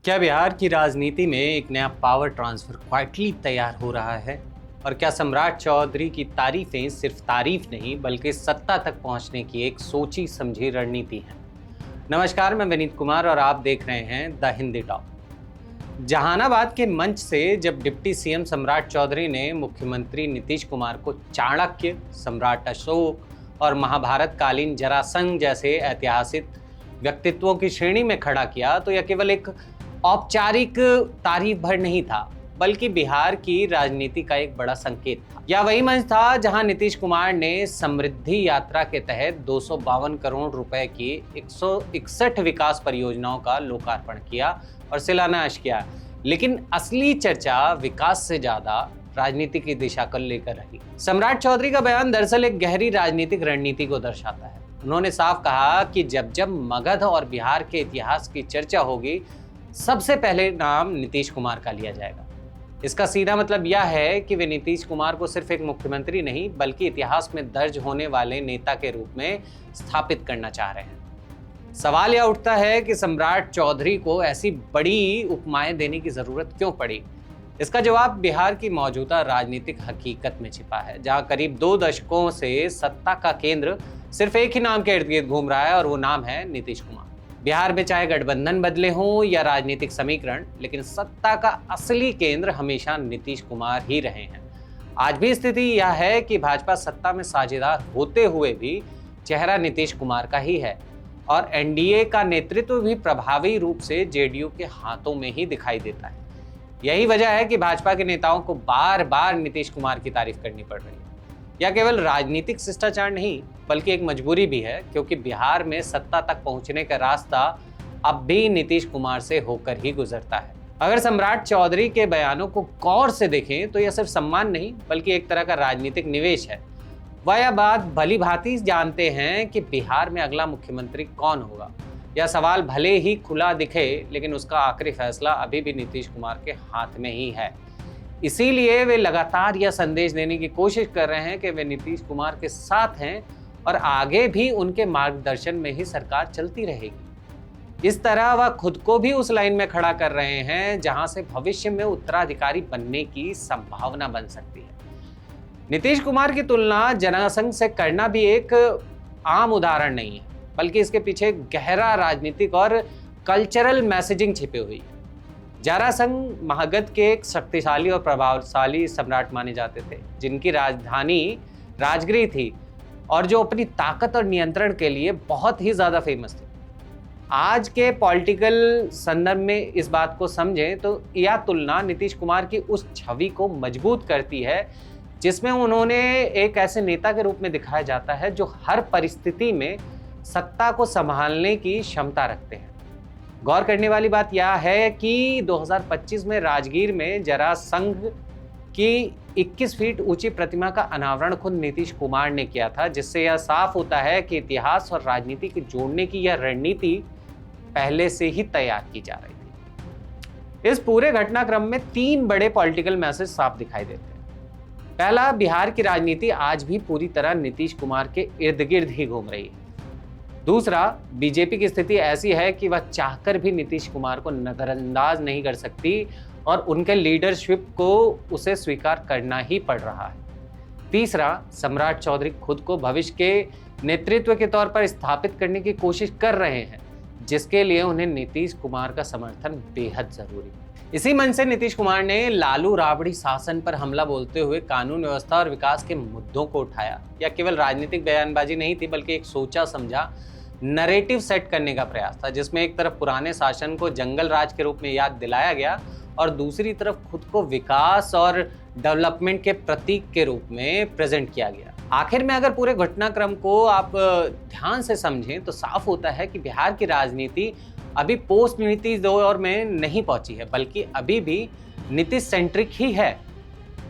क्या बिहार की राजनीति में एक नया पावर ट्रांसफर क्वाइटली तैयार हो रहा है? और क्या सम्राट चौधरी की तारीफें सिर्फ तारीफ नहीं बल्कि सत्ता तक पहुंचने की एक सोची समझी रणनीति है? नमस्कार, मैं विनीत कुमार और आप देख रहे हैं द हिंदी टॉक। जहानाबाद के मंच से जब डिप्टी सीएम सम्राट चौधरी ने मुख्यमंत्री नीतीश कुमार को चाणक्य, सम्राट अशोक और महाभारत कालीन जरासंध जैसे ऐतिहासिक व्यक्तित्वों की श्रेणी में खड़ा किया, तो यह केवल एक औपचारिक तारीफ भर नहीं था बल्कि बिहार की राजनीति का एक बड़ा संकेत था। यह वही मंच था जहां नीतीश कुमार ने समृद्धि यात्रा के तहत 252 करोड़ रुपए की 161 विकास परियोजनाओं का लोकार्पण किया और शिलान्यास किया। लेकिन असली चर्चा विकास से ज्यादा राजनीति की दिशा को लेकर रही। सम्राट चौधरी का बयान दरअसल एक गहरी राजनीतिक रणनीति को दर्शाता है। उन्होंने साफ कहा कि जब मगध और बिहार के इतिहास की चर्चा होगी, सबसे पहले नाम नीतीश कुमार का लिया जाएगा। इसका सीधा मतलब यह है कि वे नीतीश कुमार को सिर्फ एक मुख्यमंत्री नहीं बल्कि इतिहास में दर्ज होने वाले नेता के रूप में स्थापित करना चाह रहे हैं। सवाल यह उठता है कि सम्राट चौधरी को ऐसी बड़ी उपमाएं देने की जरूरत क्यों पड़ी? इसका जवाब बिहार की मौजूदा राजनीतिक हकीकत में छिपा है, जहां करीब 2 दशकों से सत्ता का केंद्र सिर्फ एक ही नाम के इर्द गिर्द घूम रहा है और वो नाम है नीतीश कुमार। बिहार में चाहे गठबंधन बदले हों या राजनीतिक समीकरण, लेकिन सत्ता का असली केंद्र हमेशा नीतीश कुमार ही रहे हैं। आज भी स्थिति यह है कि भाजपा सत्ता में साझेदार होते हुए भी चेहरा नीतीश कुमार का ही है और एनडीए का नेतृत्व भी प्रभावी रूप से जेडीयू के हाथों में ही दिखाई देता है। यही वजह है कि भाजपा के नेताओं को बार बार नीतीश कुमार की तारीफ करनी पड़ रही है। यह केवल राजनीतिक शिष्टाचार नहीं बल्कि एक मजबूरी भी है, क्योंकि बिहार में सत्ता तक पहुंचने का रास्ता अब भी नीतीश कुमार से होकर ही गुजरता है। अगर सम्राट चौधरी के बयानों को गौर से देखें तो यह सिर्फ सम्मान नहीं बल्कि एक तरह का राजनीतिक निवेश है। वह यह बात भली भांति जानते हैं कि बिहार में अगला मुख्यमंत्री कौन होगा। यह सवाल भले ही खुला दिखे, लेकिन उसका आखिरी फैसला अभी भी नीतीश कुमार के हाथ में ही है। इसीलिए वे लगातार यह संदेश देने की कोशिश कर रहे हैं कि वे नीतीश कुमार के साथ हैं और आगे भी उनके मार्गदर्शन में ही सरकार चलती रहेगी। इस तरह वह खुद को भी उस लाइन में खड़ा कर रहे हैं जहां से भविष्य में उत्तराधिकारी बनने की संभावना बन सकती है। नीतीश कुमार की तुलना जरासंध से करना भी एक आम उदाहरण नहीं है, बल्कि इसके पीछे गहरा राजनीतिक और कल्चरल मैसेजिंग छिपी हुई है। जरासंध मगध के एक शक्तिशाली और प्रभावशाली सम्राट माने जाते थे, जिनकी राजधानी राजगृह थी और जो अपनी ताकत और नियंत्रण के लिए बहुत ही ज्यादा फेमस थे। आज के पॉलिटिकल संदर्भ में इस बात को समझें तो यह तुलना नीतीश कुमार की उस छवि को मजबूत करती है जिसमें उन्होंने एक ऐसे नेता के रूप में दिखाया जाता है जो हर परिस्थिति में सत्ता को संभालने की क्षमता रखते हैं। गौर करने वाली बात यह है कि 2025 में राजगीर में जरासंध की 21 फीट ऊंची प्रतिमा का अनावरण खुद नीतीश कुमार ने किया था, जिससे यह साफ होता है कि इतिहास और राजनीति को जोड़ने की यह रणनीति पहले से ही तैयार की जा रही थी। इस पूरे घटनाक्रम में 3 बड़े पॉलिटिकल मैसेज साफ दिखाई देते हैं। पहला, बिहार की राजनीति आज भी पूरी तरह नीतीश कुमार के इर्द गिर्द ही घूम रही है। दूसरा, बीजेपी की स्थिति ऐसी है कि वह चाहकर भी नीतीश कुमार को नजरअंदाज नहीं कर सकती और उनके लीडरशिप को उसे स्वीकार करना ही पड़ रहा है। तीसरा, सम्राट चौधरी खुद को भविष्य के नेतृत्व के तौर पर स्थापित करने की कोशिश कर रहे हैं, जिसके लिए उन्हें नीतीश कुमार का समर्थन बेहद जरूरी है। इसी मन से नीतीश कुमार ने लालू राबड़ी शासन पर हमला बोलते हुए कानून व्यवस्था और विकास के मुद्दों को उठाया। यह केवल राजनीतिक बयानबाजी नहीं थी बल्कि एक सोचा समझा नैरेटिव सेट करने का प्रयास था, जिसमें एक तरफ पुराने शासन को जंगल राज के रूप में याद दिलाया गया और दूसरी तरफ खुद को विकास और डेवलपमेंट के प्रतीक के रूप में प्रेजेंट किया गया। आखिर में अगर पूरे घटनाक्रम को आप ध्यान से समझें तो साफ होता है कि बिहार की राजनीति अभी पोस्ट नीतीश दौर में नहीं पहुंची है, बल्कि अभी भी नीतीश सेंट्रिक ही है।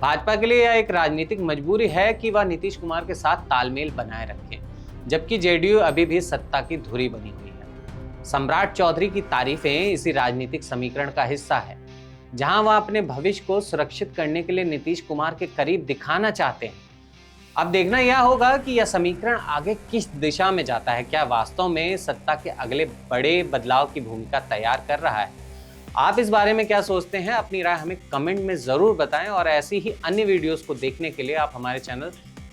भाजपा के लिए यह एक राजनीतिक मजबूरी है कि वह नीतीश कुमार के साथ तालमेल बनाए रखें, जबकि जेडीयू अभी भी सत्ता की धुरी बनी हुई है। सम्राट चौधरी की तारीफें इसी राजनीतिक समीकरण का हिस्सा है, जहां वह अपने भविष्य को सुरक्षित करने के लिए नीतीश कुमार के करीब दिखाना चाहते हैं। अब देखना यह होगा कि यह समीकरण आगे किस दिशा में जाता है। क्या वास्तव में सत्ता के अगले बड़े बदलाव की भूमिका तैयार कर रहा है? आप इस बारे में क्या सोचते हैं? अपनी राय हमें कमेंट में ज़रूर बताएं और ऐसी ही अन्य वीडियोस को देखने के लिए आप हमारे चैनल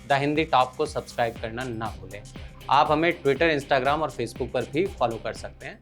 द हिंदी टॉप को सब्सक्राइब करना ना भूलें। आप हमें ट्विटर, इंस्टाग्राम और फेसबुक पर भी फॉलो कर सकते हैं।